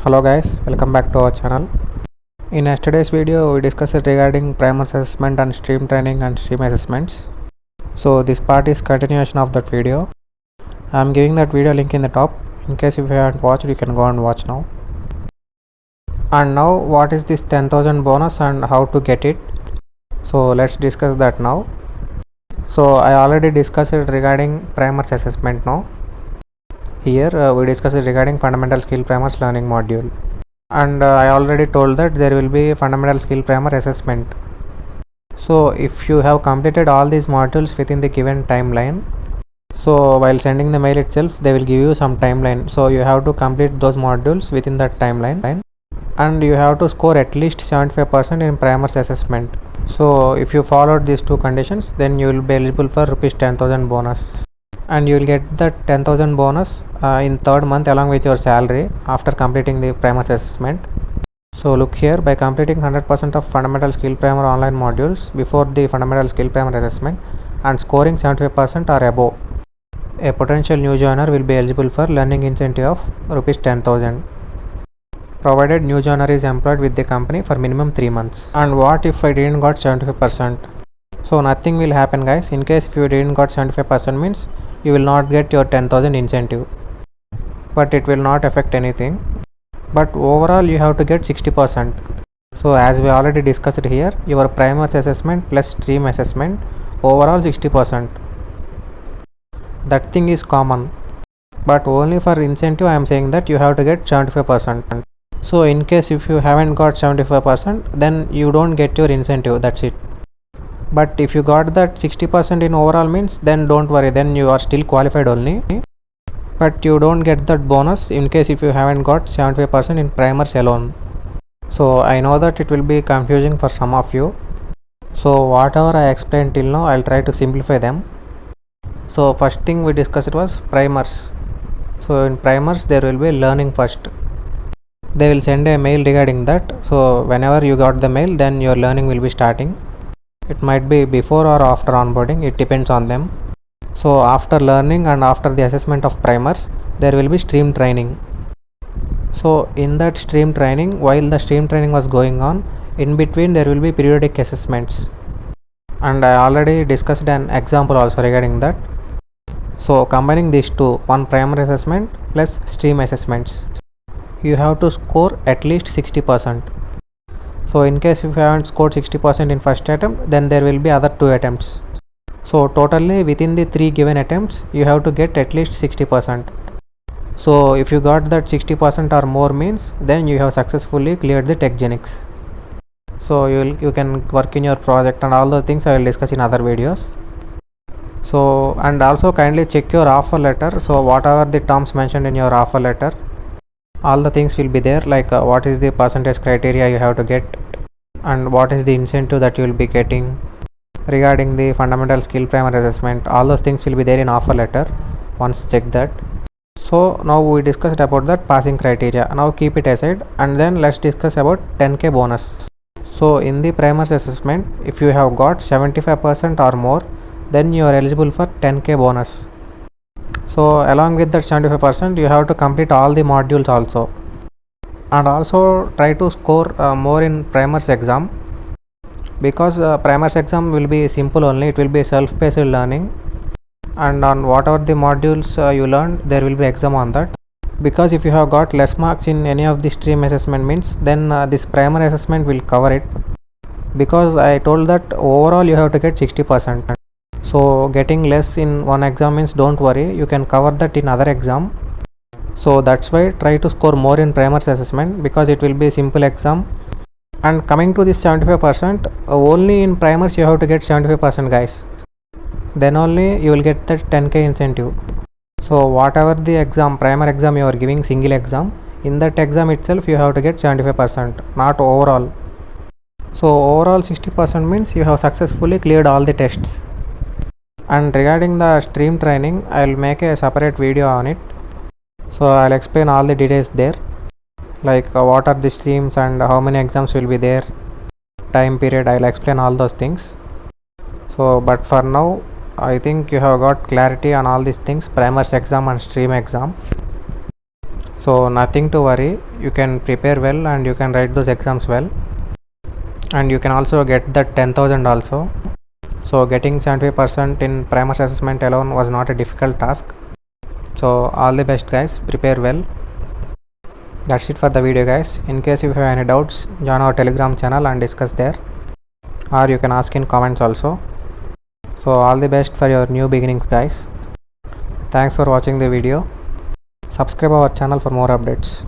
Hello guys, welcome back to our channel. In yesterday's video we discussed regarding primer assessment and stream training and stream assessments. So this part is continuation of that video. I am giving that video link in the top. In case if you haven't watched, you can go and watch now. And now what is this 10,000 bonus and how to get it? So let's discuss that now. So I already discussed it regarding primers assessment now. Here we discussed it regarding fundamental skill primers learning module. And I already told that there will be fundamental skill primer assessment. So if you have completed all these modules within the given timeline, so while sending the mail itself they will give you some timeline, so you have to complete those modules within that timeline and you have to score at least 75% in primers assessment. So if you followed these two conditions, then you will be eligible for rupees 10,000 bonus, and you will get that 10,000 bonus in third month along with your salary after completing the primers assessment. So look here, by completing 100% of fundamental skill primer online modules before the fundamental skill primer assessment and scoring 75% or above, a potential new joiner will be eligible for learning incentive of rupees 10,000, provided new joiner is employed with the company for minimum 3 months. And what if I didn't got 75%? So nothing will happen guys. In case if you didn't got 75% means you will not get your 10,000 incentive, but it will not affect anything. But overall you have to get 60%. So as we already discussed here, your primers assessment plus stream assessment, overall 60%. That thing is common, but only for incentive I am saying that you have to get 75%. So in case if you haven't got 75%, then you don't get your incentive, that's it. But if you got that 60% in overall means, then don't worry, then you are still qualified only, but you don't get that bonus in case if you haven't got 75% in primers alone. So I know that it will be confusing for some of you, so whatever I explained till now I'll try to simplify them. So first thing we discussed was primers. So in primers there will be learning first. They will send a mail regarding that, so whenever you got the mail, then your learning will be starting. It might be before or after onboarding, it depends on them. So after learning and after the assessment of primers, there will be stream training. So in that stream training, while the stream training was going on, in between there will be periodic assessments, and I already discussed an example also regarding that. So combining these two, one primer assessment plus stream assessments, you have to score at least 60%. So in case if you haven't scored 60% in first attempt, then there will be other 2 attempts. So totally within the 3 given attempts, you have to get at least 60%. So if you got that 60% or more means, then you have successfully cleared the Techgenics. So you can work in your project, and all the things I will discuss in other videos. So and also kindly check your offer letter. So whatever the terms mentioned in your offer letter, all the things will be there, like what is the percentage criteria you have to get, and what is the incentive that you will be getting regarding the fundamental skill primer assessment. All those things will be there in offer letter. Once check that. So now we discussed about that passing criteria. Now keep it aside, and then let's discuss about 10k bonus. So in the primers assessment, if you have got 75% or more, then you are eligible for 10k bonus. So along with that 75%, you have to complete all the modules also, and also try to score more in primers exam, because primers exam will be simple only. It will be self-paced learning, and on whatever the modules you learn, there will be exam on that. Because if you have got less marks in any of the stream assessment means, then this primer assessment will cover it, because I told that overall you have to get 60%. So getting less in one exam means don't worry, you can cover that in other exam. So that's why try to score more in primers assessment, because it will be a simple exam. And coming to this 75%, only in primers you have to get 75% guys, then only you will get that 10k incentive. So whatever the exam, primer exam you are giving, single exam, in that exam itself you have to get 75%, not overall. So overall 60% means you have successfully cleared all the tests. And regarding the stream training, I will make a separate video on it. So I will explain all the details there, like what are the streams and how many exams will be there, time period. I will explain all those things. So but for now, I think you have got clarity on all these things, primers exam and stream exam. So nothing to worry, you can prepare well and you can write those exams well, and you can also get that 10,000 also. So getting 75% in primer assessment alone was not a difficult task. So all the best guys, prepare well. That's it for the video guys. In case if you have any doubts, join our Telegram channel and discuss there, or you can ask in comments also. So all the best for your new beginnings guys. Thanks for watching the video. Subscribe our channel for more updates.